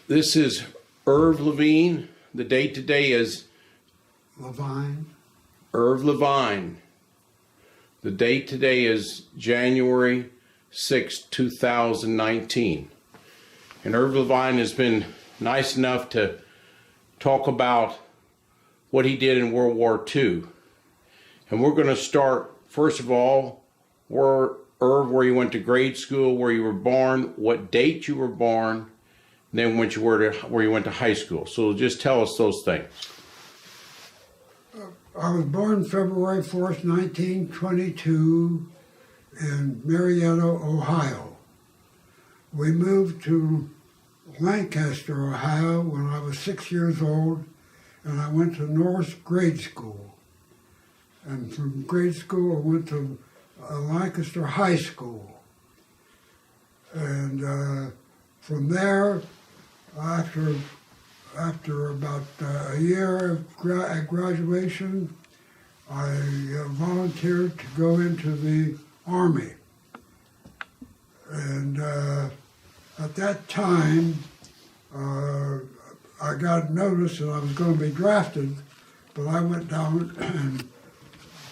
This is Irv Levine. The date today is Levine. Irv Levine. The date today is January 6, 2019. And Irv Levine has been nice enough to talk about what he did in World War II. And we're going to start, first of all, where you went to grade school, where you were born, what date you were born, and then where you went to high school. So just tell us those things. I was born February 4th, 1922 in Marietta, Ohio. We moved to Lancaster, Ohio when I was 6 years old, and I went to North grade school. And from grade school I went to Lancaster High School. And from there, after about a year at graduation, I volunteered to go into the Army. And at that time, I got notice that I was going to be drafted, but I went down and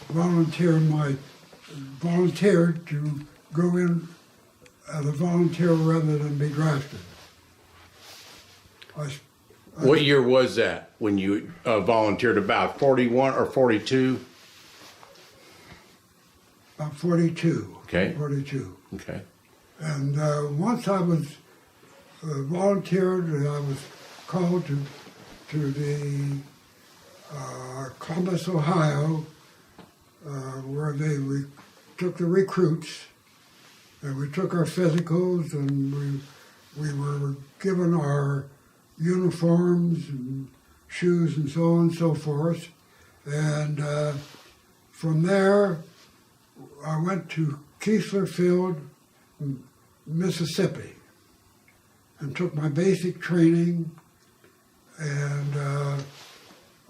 volunteered to go in as a volunteer rather than be drafted. What year was that when you volunteered? About 41 or 42? About 42. Okay. 42. Okay. And once I was volunteered, I was called to the Columbus, Ohio, where they took the recruits, and we took our physicals, and we were given our uniforms and shoes and so on and so forth. And from there, I went to Keesler Field, Mississippi, and took my basic training. And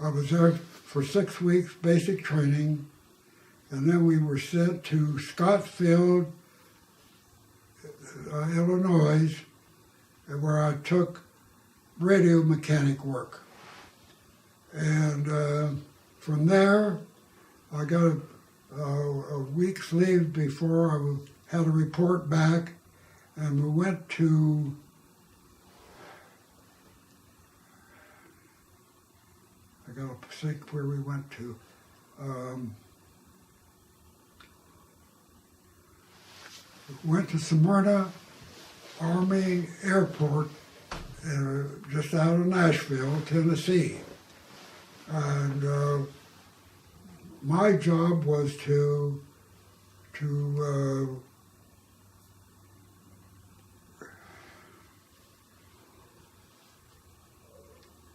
I was there for 6 weeks, basic training. And then we were sent to Scottsfield, Illinois, where I took radio mechanic work. And from there, I got a week's leave before I had to report back, and we went to I got to think where we went to. Went to Smyrna Army Airport, just out of Nashville, Tennessee. And my job was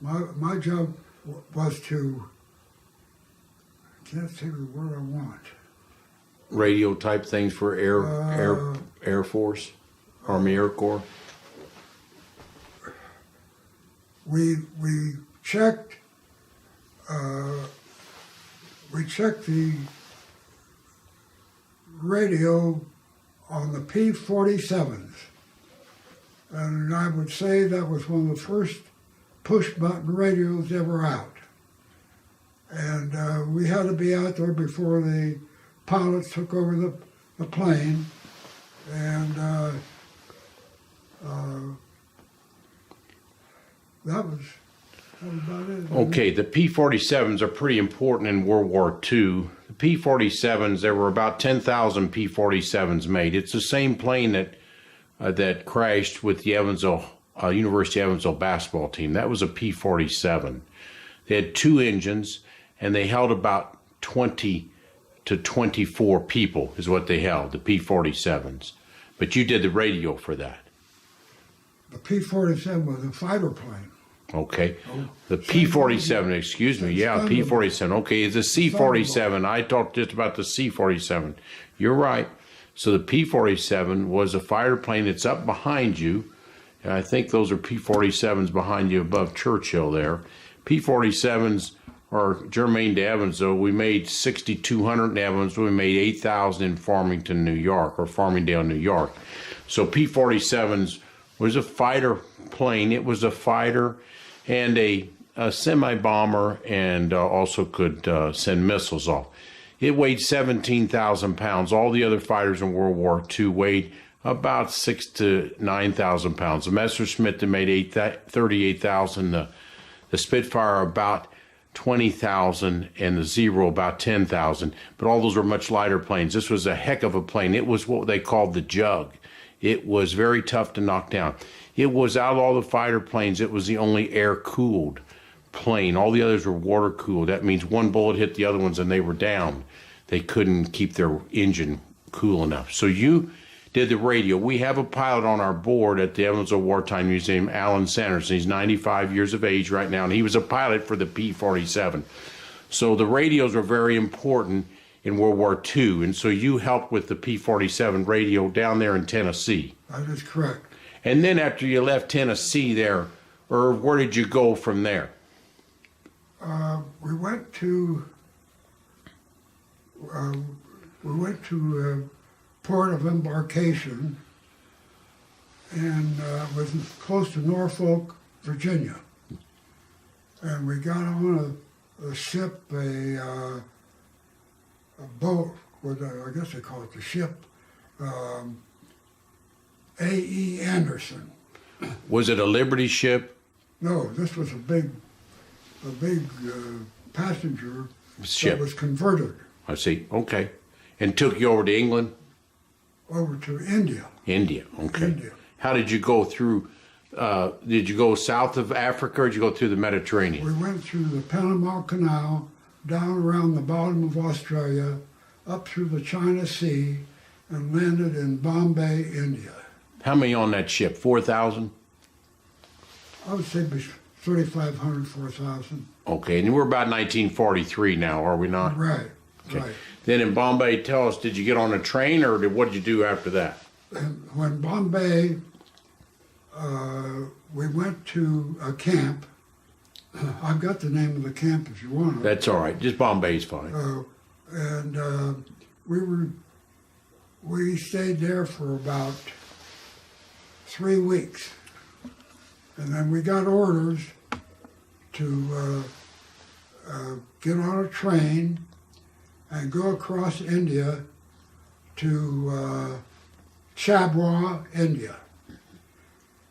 my job was to, I can't say the word I want. Radio type things for Air Force, Army Air Corps. We checked the radio on the P-47s, and I would say that was one of the first push-button radios ever out. And we had to be out there before the pilots took over the plane, and that was about it. Okay, the P-47s are pretty important in World War II. The P-47s, there were about 10,000 P-47s made. It's the same plane that crashed with the University of Evansville basketball team. That was a P-47. They had 2 engines, and they held about 20 to 24 people is what they held, the P-47s. But you did the radio for that. The P-47 was a fighter plane. Okay. The P-47, excuse me. Yeah, P-47. Okay, it's a C-47. I talked just about the C-47. You're right. So the P-47 was a fighter plane that's up behind you. And I think those are P-47s behind you above Churchill there. P-47s are germane to Evansville. We made 6,200 in Evansville. We made 8,000 in Farmington, New York, or Farmingdale, New York. So P-47s was a fighter plane. It was a fighter and a semi-bomber, and also could send missiles off. It weighed 17,000 pounds. All the other fighters in World War II weighed about 6,000 to 9,000 pounds. The Messerschmitt that made 38,000, the Spitfire about 20,000, and the Zero about 10,000. But all those were much lighter planes. This was a heck of a plane. It was what they called the Jug. It was very tough to knock down. It was, out of all the fighter planes, it was the only air-cooled plane. All the others were water-cooled. That means one bullet hit the other ones and they were down. They couldn't keep their engine cool enough. So you did the radio. We have a pilot on our board at the Evansville Wartime Museum, Alan Sanderson. He's 95 years of age right now, and he was a pilot for the P-47. So the radios were very important in World War II, and so you helped with the P-47 radio down there in Tennessee. That is correct. And then after you left Tennessee there, or where did you go from there? We went to port of embarkation, and was close to Norfolk, Virginia. And we got on a ship, a boat, I guess they call it the ship, A.E. Anderson. Was it a Liberty ship? No, this was a big passenger Ship. that was converted I see. Okay. And took you over to England? over to India. India. Okay. India. How did you go through? Did you go south of Africa, or did you go through the Mediterranean? We went through the Panama Canal, down around the bottom of Australia, up through the China Sea, and landed in Bombay, India. How many on that ship? 4,000? I would say 3,500, 4,000. Okay. And we're about 1943 now, are we not? Right, Okay. right. Then in Bombay, tell us, did you get on a train, or what did you do after that? And when Bombay, we went to a camp. I've got the name of the camp if you want it. That's all right. Just Bombay's fine. And we stayed there for about 3 weeks, and then we got orders to get on a train and go across India to Chabwa, India.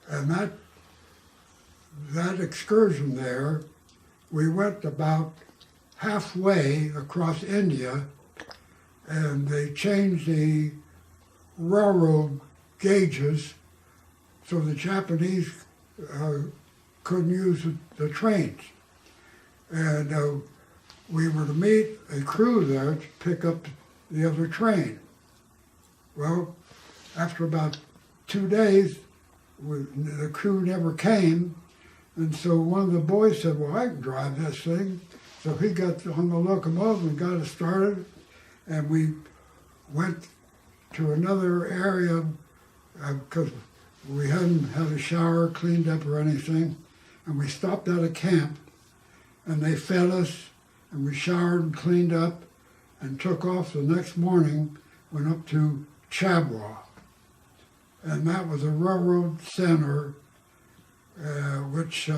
And that excursion there, we went about halfway across India, and they changed the railroad gauges so the Japanese couldn't use the trains. And we were to meet a crew there to pick up the other train. Well, after about 2 days, the crew never came, and so one of the boys said, well, I can drive this thing. So he got on the locomotive and got it started, and we went to another area because we hadn't had a shower, cleaned up or anything, and we stopped at a camp, and they fed us, and we showered and cleaned up, and took off the next morning, went up to Chabwa. And that was a railroad center, which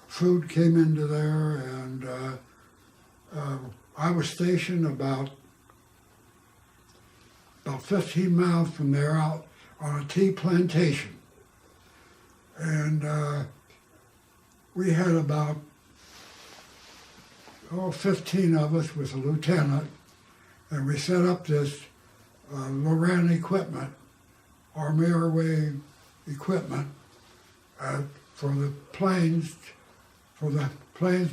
food came into there, and I was stationed about 15 miles from there, out on a tea plantation. And we had about 15 of us with a lieutenant, and we set up this Loran equipment, Army Airway equipment, for the planes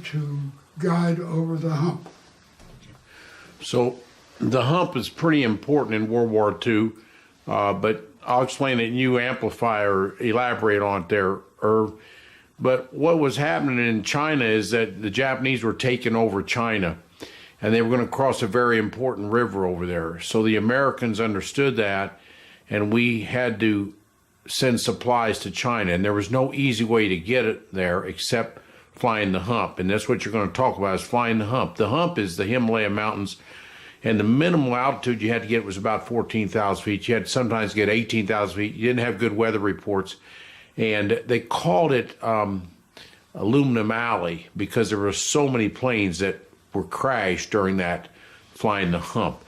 to guide over the hump. So the hump is pretty important in World War II, but I'll explain it and you amplify or elaborate on it there, Irv. But what was happening in China is that the Japanese were taking over China, and they were going to cross a very important river over there. So the Americans understood that, and we had to send supplies to China, and there was no easy way to get it there except flying the hump. And that's what you're going to talk about, is flying the hump. The hump is the Himalaya Mountains And the minimum altitude you had to get was about 14,000 feet. You had to sometimes get 18,000 feet. You didn't have good weather reports. And they called it Aluminum Alley because there were so many planes that were crashed during that flying the hump.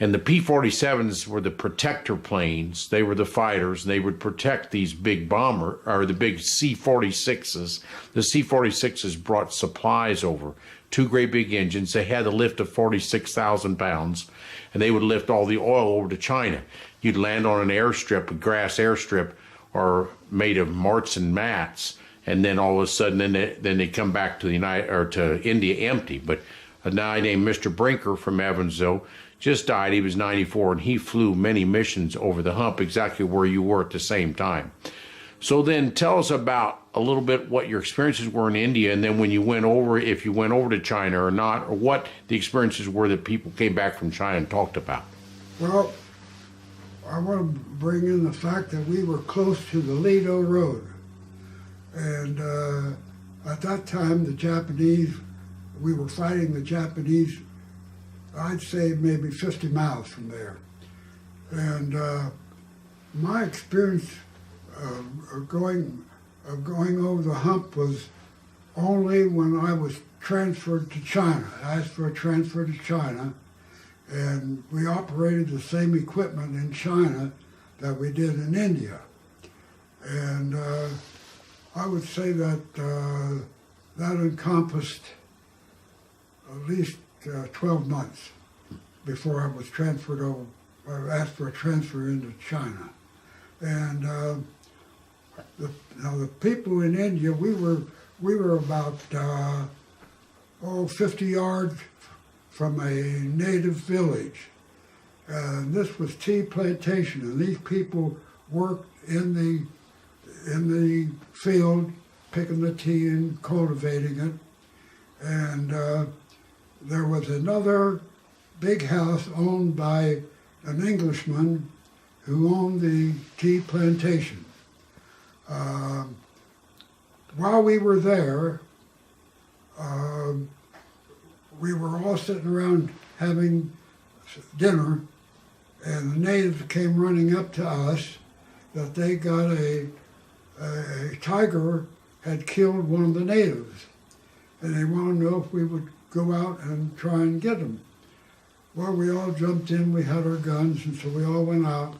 And the P-47s were the protector planes. They were the fighters. And they would protect these big the big C-46s. The C-46s brought supplies over. 2 great big engines. They had a lift of 46,000 pounds. And they would lift all the oil over to China. You'd land on an airstrip, a grass airstrip, or made of marts and mats. And then all of a sudden, then they come back to to India empty. But a guy named Mr. Brinker from Evansville just died. He was 94, and he flew many missions over the hump, exactly where you were at the same time. So then tell us about a little bit what your experiences were in India, and then when you went over, if you went over to China or not, or what the experiences were that people came back from China and talked about. Well, I want to bring in the fact that we were close to the Lido Road. And at that time, we were fighting the Japanese, I'd say maybe 50 miles from there. And my experience of going over the hump was only when I was transferred to China. I asked for a transfer to China, and we operated the same equipment in China that we did in India. And I would say that that encompassed at least 12 months before I was transferred over. I asked for a transfer into China. And the people in India, we were about 50 yards from a native village. And this was tea plantation, and these people worked in the field, picking the tea and cultivating it. And there was another big house owned by an Englishman who owned the tea plantation. While we were there, we were all sitting around having dinner, and the natives came running up to us that they got a tiger had killed one of the natives, and they wanted to know if we would go out and try and get them. Well, we all jumped in, we had our guns, and so we all went out,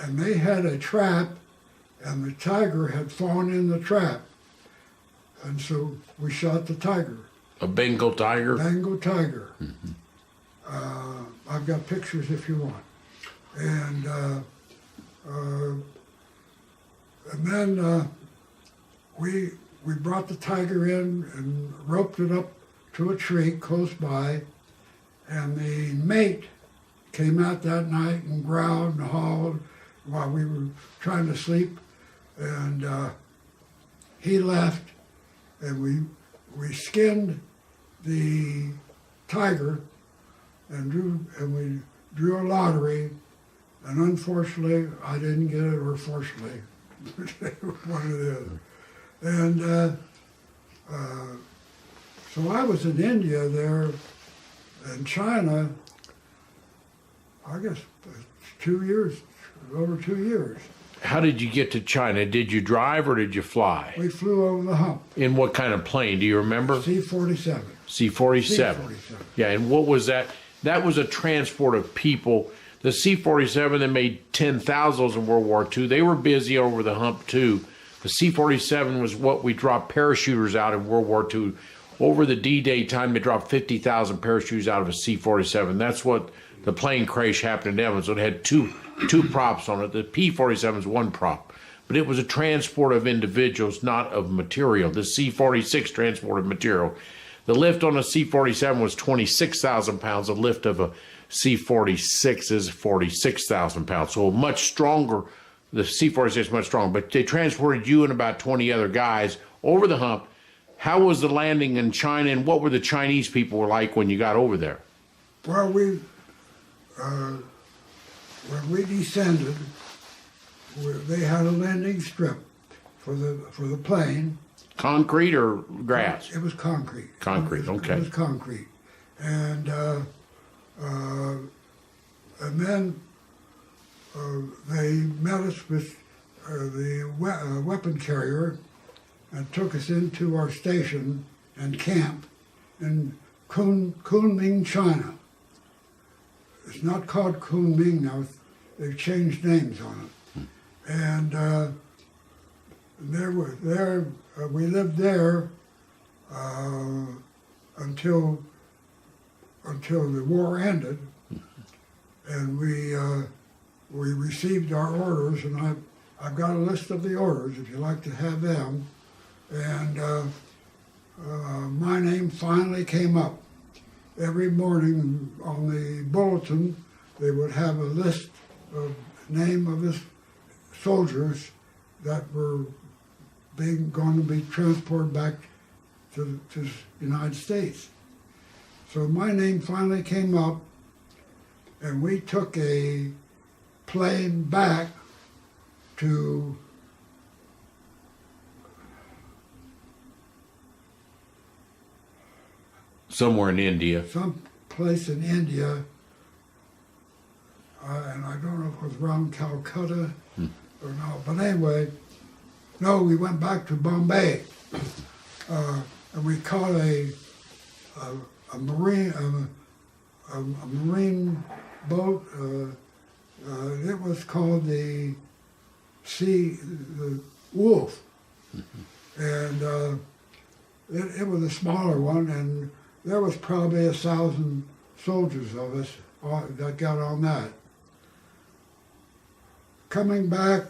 and they had a trap, and the tiger had fallen in the trap, and so we shot the tiger. A Bengal tiger? Bengal tiger. Mm-hmm. I've got pictures if you want. And then we brought the tiger in and roped it up to a tree close by, and the mate came out that night and growled and hauled while we were trying to sleep, and he left, and we skinned the tiger and we drew a lottery, and unfortunately I didn't get it, or fortunately, one or the other. And so I was in India there, in China, I guess 2 years, over 2 years. How did you get to China? Did you drive or did you fly? We flew over the hump. In what kind of plane? Do you remember? C-47. C-47. C-47. Yeah, and what was that? That was a transport of people. The C-47, they made 10,000 in World War II. They were busy over the hump, too. The C-47 was what we dropped parachuters out in World War II. Over the D-Day time, they dropped 50,000 parachutes out of a C-47. That's what the plane crash happened in Evansville. It had two props on it. The P-47 is one prop. But it was a transport of individuals, not of material. The C-46 transported material. The lift on a C-47 was 26,000 pounds. The lift of a C-46 is 46,000 pounds. So much stronger. The C-46 is much stronger. But they transported you and about 20 other guys over the hump. How was the landing in China, and what were the Chinese people like when you got over there? Well, when we descended, they had a landing strip for the plane. Concrete or grass? It was concrete. Concrete, okay. It was concrete. And And then they met us with the weapon carrier and took us into our station and camp in Kunming, China. It's not called Kunming now. They've changed names on it. And we lived there until the war ended, and we received our orders, and I've got a list of the orders if you'd like to have them. And my name finally came up. Every morning on the bulletin, they would have a list of name of the soldiers that were going to be transported back to the United States. So my name finally came up, and we took a plane back to somewhere in India. some place in India, and I don't know if it was around Calcutta or no. But anyway, no, we went back to Bombay, and we caught a marine boat. It was called the Wolf, and it was a smaller one, and there was probably 1,000 soldiers of us that got on that. Coming back,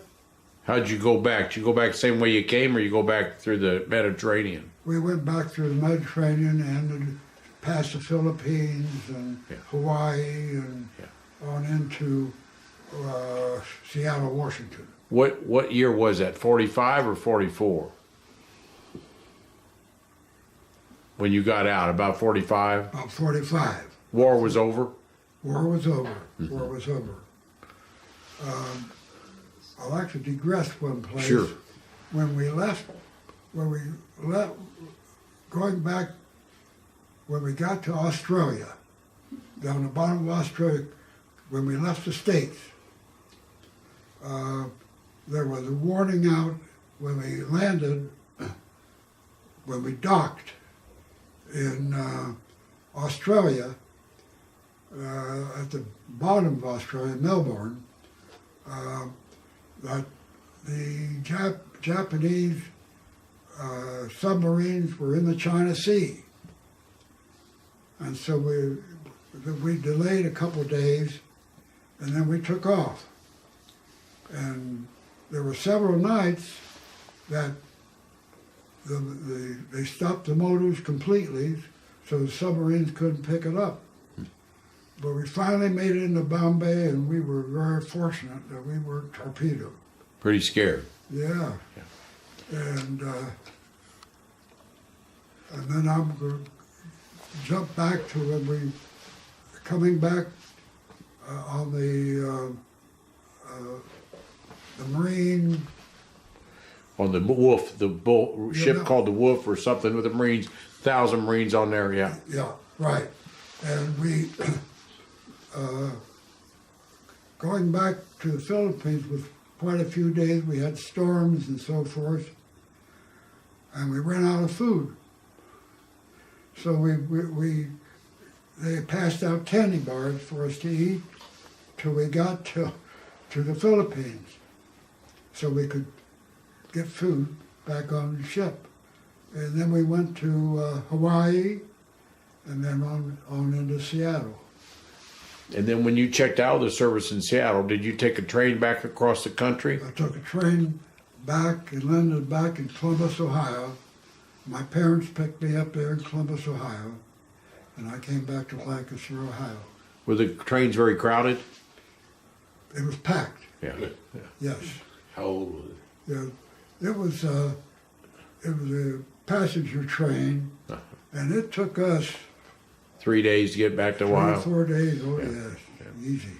How'd you go back? Did you go back the same way you came, or you go back through the Mediterranean? we went back through the Mediterranean and past the Philippines and Hawaii and on into Seattle, Washington. What year was that? 45 or 44? When you got out, about 45? About 45. War was over? War was over. War was over. I'd like to digress one place. Sure. When we left, going back, when we got to Australia, down the bottom of Australia, when we left the States, there was a warning out when we landed, when we docked in Australia, at the bottom of Australia, Melbourne, that the Japanese submarines were in the China Sea. And so we delayed a couple of days, and then we took off. And there were several nights that they stopped the motors completely, so the submarines couldn't pick it up. But we finally made it into Bombay, and we were very fortunate that we weren't torpedoed. Pretty scared. Yeah. And then I'm going to jump back to when we coming back on the Marine. On the Wolf, ship called the Wolf or something with the Marines, 1,000 Marines on there, yeah. Yeah, right. And we, going back to the Philippines with quite a few days, we had storms and so forth, and we ran out of food. So they passed out candy bars for us to eat till we got to the Philippines, so we could get food back on the ship. And then we went to Hawaii, and then on into Seattle. And then when you checked out of the service in Seattle, did you take a train back across the country? I took a train back and landed back in Columbus, Ohio. My parents picked me up there in Columbus, Ohio, and I came back to Lancaster, Ohio. Were the trains very crowded? It was packed. Yeah. Yes. How old was it? Yeah. It was a passenger train, and it took us 3 days to get back to Ohio. 4 days. Oh, yes. Easy.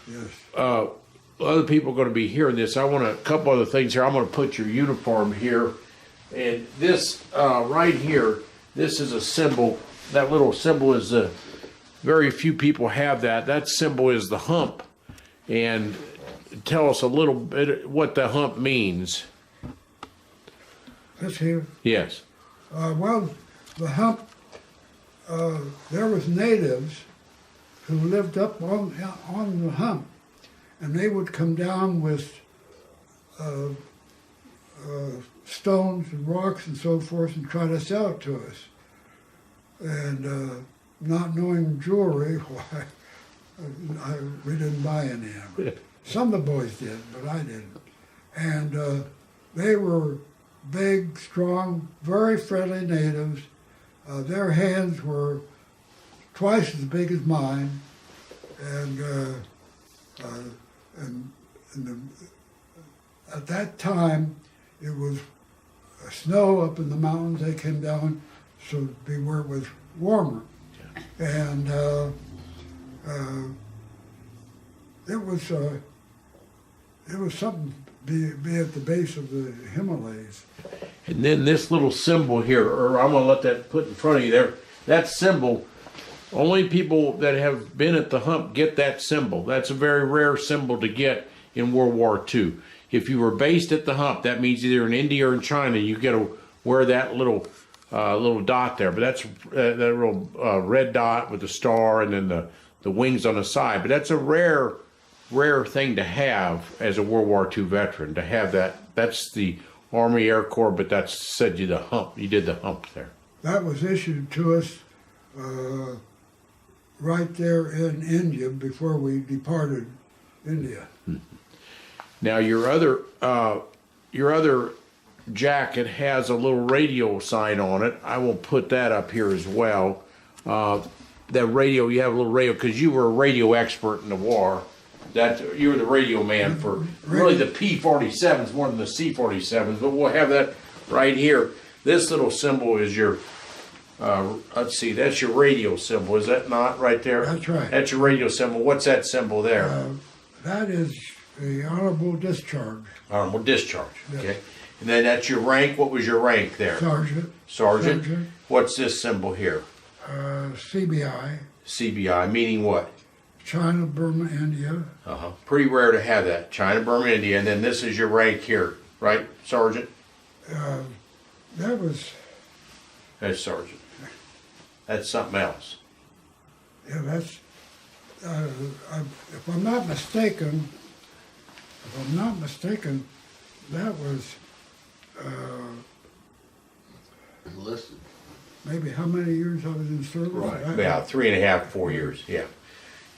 Yes. Other people are going to be hearing this. I want a couple other things here. I'm going to put your uniform here. And this right here, this is a symbol. That little symbol is the very few people have that. That symbol is the hump. And tell us a little bit what the hump means. This here. Yes. Well, the hump. There was natives who lived up on the hump, and they would come down with stones and rocks and so forth and try to sell it to us. And not knowing jewelry, why, we didn't buy any of it. Some of the boys did, but I didn't. And they were big, strong, very friendly natives. Their hands were twice as big as mine, and at that time it was snow up in the mountains. They came down so to be where it was warmer, and it was something to be at the base of the Himalayas. And then this little symbol here, or I'm going to let that put in front of you there. That symbol, only people that have been at the hump get that symbol. That's a very rare symbol to get in World War II. If you were based at the hump, that means either in India or in China, you get to wear that little dot there. But that's that little red dot with the star and then the wings on the side. But that's a rare thing to have as a World War II veteran, to have that. That's the Army Air Corps, but that said you the hump. You did the hump there. That was issued to us right there in India before we departed India. Now your other jacket has a little radio sign on it. I will put that up here as well. That radio, you have a little radio because you were a radio expert in the war. That you were the radio man for really the P-47s more than the C-47s, but we'll have that right here. This little symbol is your, let's see, that's your radio symbol, is that not right there? That's right. That's your radio symbol. What's that symbol there? That is the honorable discharge. Honorable discharge, Yes. okay. And then that's your rank. What was your rank there? Sergeant. Sergeant. What's this symbol here? CBI. CBI, meaning what? China, Burma, India. Pretty rare to have that. China, Burma, India, and then this is your rank here, right, Sergeant? That's Sergeant. That's something else. Yeah, that's. If I'm not mistaken, that was Enlisted. maybe how many years I was in service. Right. Yeah, 3.5, 4 years. Yeah.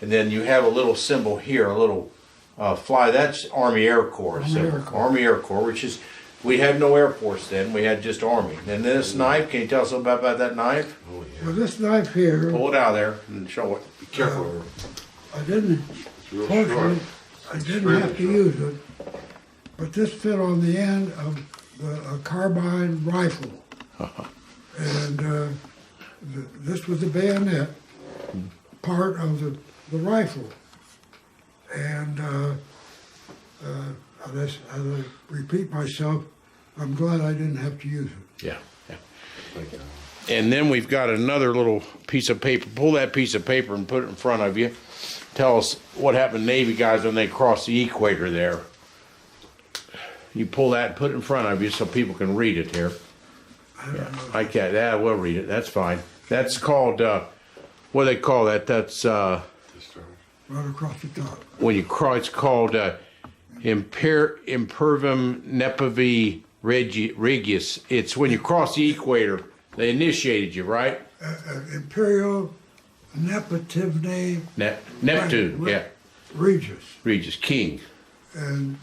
And then you have a little symbol here, a little fly. That's Army Air Corps. Army Air Corps, which is, we had no Air Force then. We had just Army. And then this knife, can you tell us a little bit about that knife? Oh, yeah. Well, this knife here. Pull it out of there and show it. Be careful. I didn't. real Fortunately, short. I didn't have to use it, but this fit on the end of a carbine rifle, and this was the bayonet part of the rifle, and as I repeat myself, I'm glad I didn't have to use it. Yeah. And then we've got another little piece of paper. Pull that piece of paper and put it in front of you. Tell us what happened to Navy guys when they crossed the equator there. You pull that and put it in front of you so people can read it here. I can't. Yeah, we'll read it. That's fine. That's called, what do they call that? That's, Right across the top. when you cross, it's called Impervum Nepavi Regius. It's when you cross the equator, they initiated you, right? Imperial Nepotivne Neptune, yeah. Regis, King. and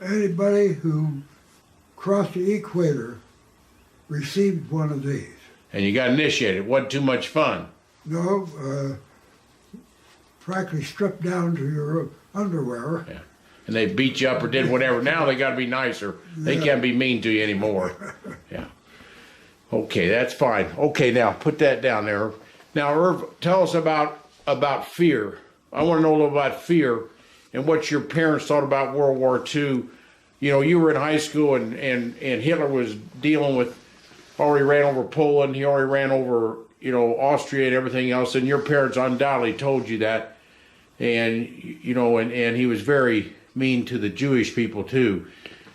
anybody who crossed the equator received one of these. And you got initiated. Wasn't too much fun. No, practically stripped down to your underwear. Yeah. And they beat you up or did whatever. Now they got to be nicer. They can't be mean to you anymore. Yeah. Okay, that's fine. Okay, now put that down there. Now, Irv, tell us about fear. I want to know a little about fear and what your parents thought about World War II. You know, you were in high school and Hitler was dealing with, already ran over Poland. He already ran over Austria and everything else, and your parents undoubtedly told you that, and and he was very mean to the Jewish people too.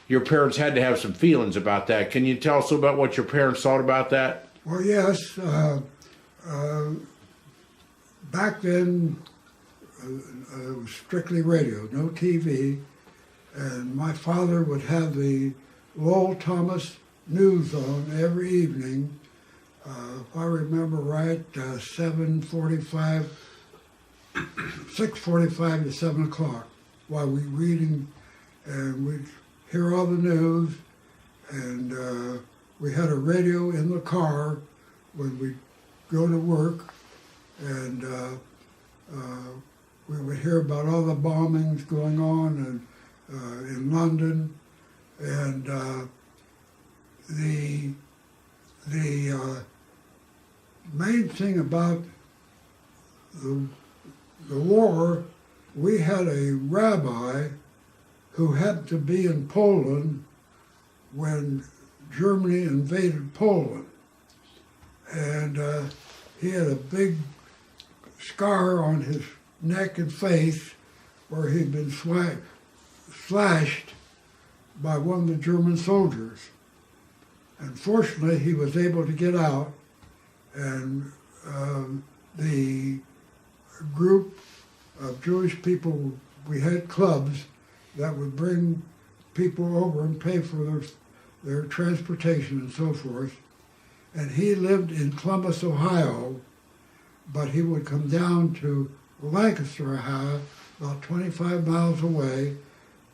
Your parents had to have some feelings about that. Can you tell us about what your parents thought about that? Well, yes. Back then, it was strictly radio, no TV, and my father would have the Lowell Thomas news on every evening. If I remember right, 6:45 to 7 o'clock, while we reading, and we'd hear all the news, and we had a radio in the car when we'd go to work, and we would hear about all the bombings going on in London, and the main thing about the war, we had a rabbi who happened to be in Poland when Germany invaded Poland. And he had a big scar on his neck and face where he'd been slashed by one of the German soldiers. And fortunately, he was able to get out, and the group of Jewish people, we had clubs that would bring people over and pay for their transportation and so forth. And he lived in Columbus, Ohio, but he would come down to Lancaster, Ohio, about 25 miles away,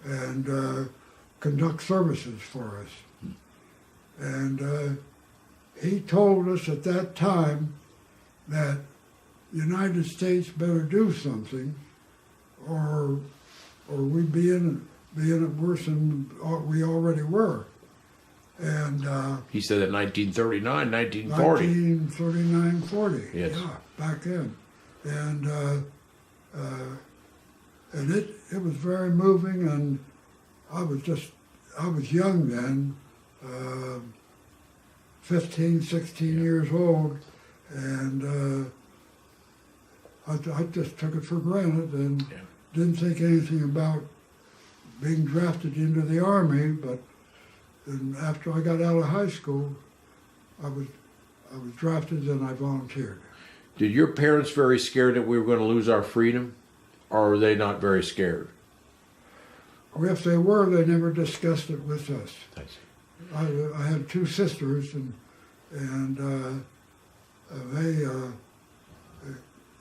and conduct services for us. And he told us at that time that the United States better do something, or we'd be in it worse than we already were. And he said that 1939, 1940. 1939, 40. Yes. Yeah, back then. And it was very moving, and I was young then, 15, 16 years old, and I just took it for granted and didn't think anything about being drafted into the Army, but and after I got out of high school, I was drafted and I volunteered. Did your parents very scared that we were going to lose our freedom, or were they not very scared? Or if they were, they never discussed it with us. I see. I had two sisters, and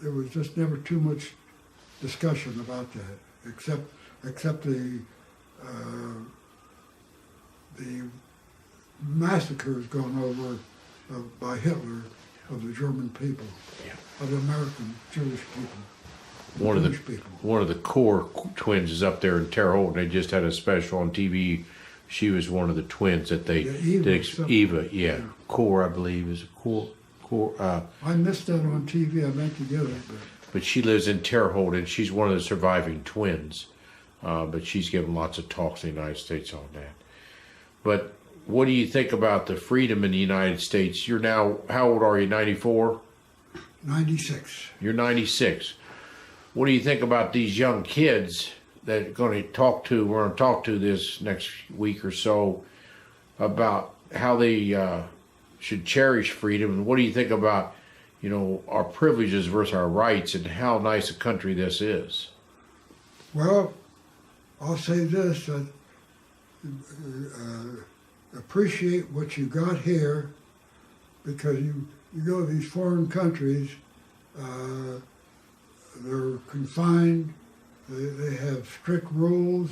there was just never too much discussion about that, except the massacres gone over by Hitler of the German people, of the American Jewish people. One of the core twins is up there in Terre Haute. They just had a special on TV. She was one of the twins that they Eva, Core, I believe, is a core. I missed that on TV. I meant to get it, but she lives in Terre Haute, and she's one of the surviving twins. But she's given lots of talks in the United States on that. But what do you think about the freedom in the United States? You're now, how old are you, 94? 96. You're 96. What do you think about these young kids that we're going to talk to this next week or so about how they should cherish freedom? And what do you think about, our privileges versus our rights, and how nice a country this is? Well, I'll say this, appreciate what you got here, because you go to these foreign countries, they're confined, they have strict rules,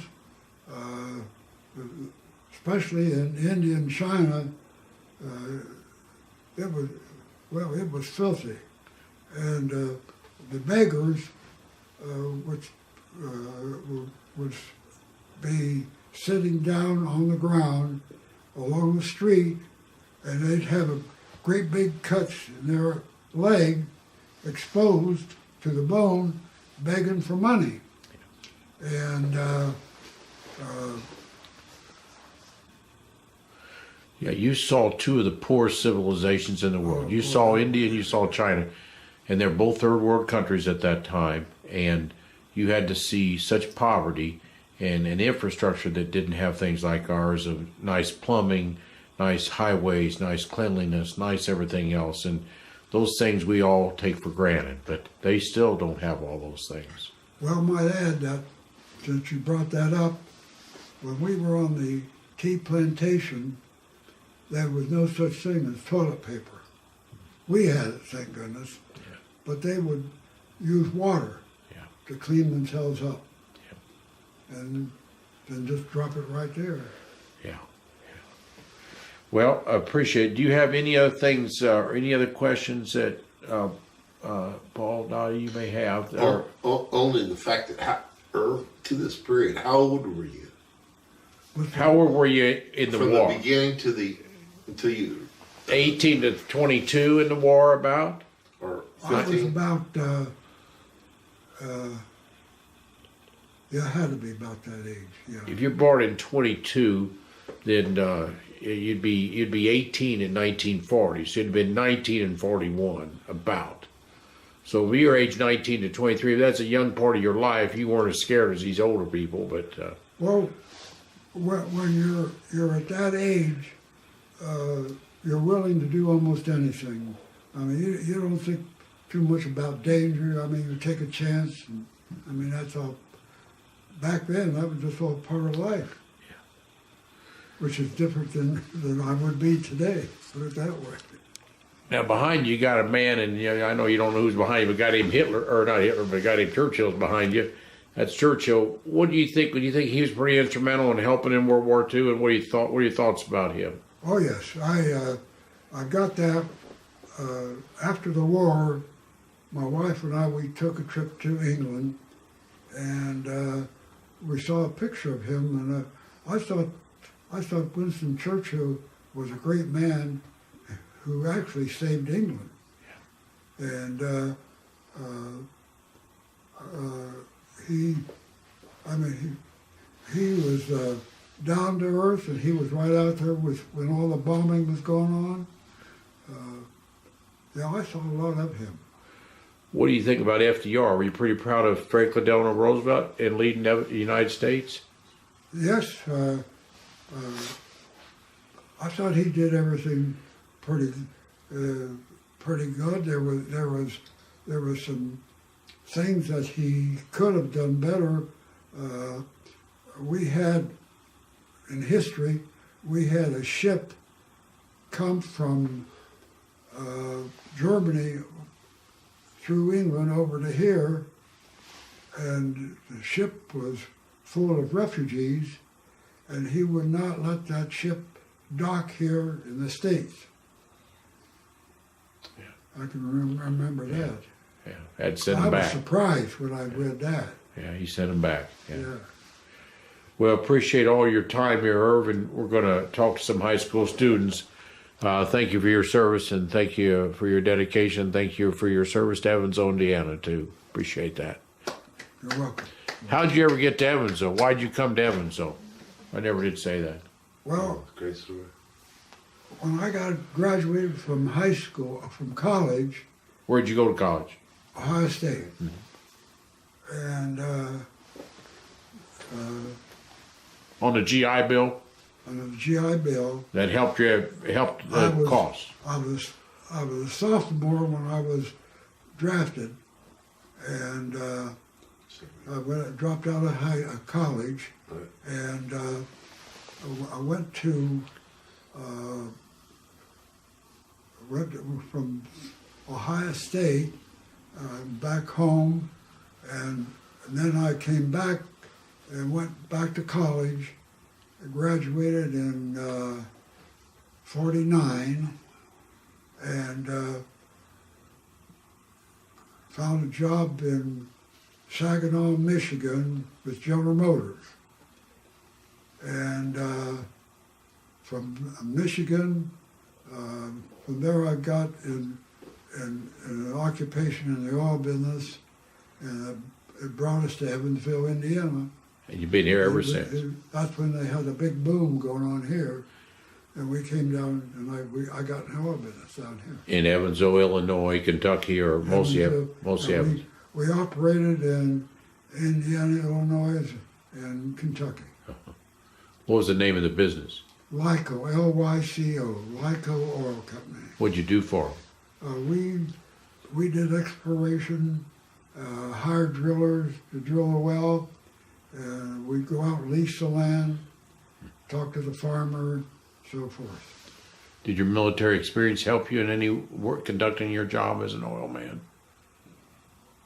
especially in India and China. It was filthy, and the beggars, which would be sitting down on the ground along the street, and they'd have a great big cuts in their leg, exposed to the bone, begging for money. And Yeah, you saw two of the poorest civilizations in the world. You saw India and you saw China, and they're both third world countries at that time. And you had to see such poverty and an infrastructure that didn't have things like ours of nice plumbing, nice highways, nice cleanliness, nice everything else. And those things we all take for granted, but they still don't have all those things. Well, might add that since you brought that up, when we were on the tea plantation, there was no such thing as toilet paper. We had it, thank goodness, but they would use water to clean themselves up, and then just drop it right there. Yeah. Well, I appreciate it. Do you have any other things or any other questions that Paul, Dottie, you may have? Only the fact that, to this period, how old were you? How old were you in the war? From the beginning until you... 18 to 22 in the war about? Or I was 15? about, yeah, I had to be about that age, yeah. If you're born in 22, then you'd be 18 in 1940. So you'd have been 19 and 41, about. So if you're age 19 to 23, that's a young part of your life. You weren't as scared as these older people, but... Well, when you're at that age, you're willing to do almost anything. I mean, you don't think too much about danger. I mean, you take a chance. And, I mean, that's all. Back then, that was just all part of life, which is different than I would be today. Put it that way. Now behind you got a man, and I know you don't know who's behind you, but a guy named Hitler, or not Hitler, but a guy named Churchill's behind you. That's Churchill. What do you think? Do you think he was pretty instrumental in helping in World War II? And what are your thoughts about him? Oh yes, I got that after the war. My wife and I, we took a trip to England, and we saw a picture of him, and I thought Winston Churchill was a great man who actually saved England, and he was down to earth, and he was right out there when all the bombing was going on. Yeah, I saw a lot of him. What do you think about FDR? Were you pretty proud of Franklin Delano Roosevelt in leading the United States? Yes, I thought he did everything pretty good. There was some things that he could have done better. We had, in history, we had a ship come from Germany through England over to here, and the ship was full of refugees, and he would not let that ship dock here in the States. Yeah. I can remember that. Yeah, had to send him back. I was surprised when I read that. Yeah, he sent him back. Yeah. Well, appreciate all your time here, Irving. We're going to talk to some high school students. Thank you for your service, and thank you for your dedication. Thank you for your service to Evansville, Indiana, too. Appreciate that. You're welcome. How'd you ever get to Evansville? Why'd you come to Evansville? I never did say that. Well, Great story. when I graduated from high school, from college, Where'd you go to college? Ohio State, and On the GI Bill? on the GI Bill. That helped the cost. I was a sophomore when I was drafted, and I dropped out of college, and I went from Ohio State back home, and then I came back and went back to college. I graduated in 49, and found a job in Saginaw, Michigan with General Motors. And from Michigan, from there I got in an occupation in the oil business, and it brought us to Evansville, Indiana. And you've been here ever since. That's when they had a big boom going on here. and we came down, and I got in oil business down here. In Evansville, Illinois, Kentucky, or mostly And Evansville? we operated in Indiana, Illinois, and Kentucky. What was the name of the business? Lyco, L-Y-C-O, Lyco Oil Company. What'd you do for them? We did exploration, hired drillers to drill a well. We'd go out and lease the land, talk to the farmer, so forth. Did your military experience help you in any work conducting your job as an oil man?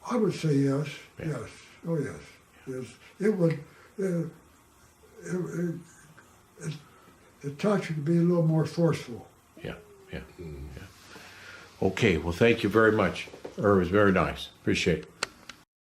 I would say yes, Yeah. yes, oh yes, yes. It would. It taught you to be a little more forceful. Yeah. Okay, well, thank you very much. It was very nice. Appreciate it.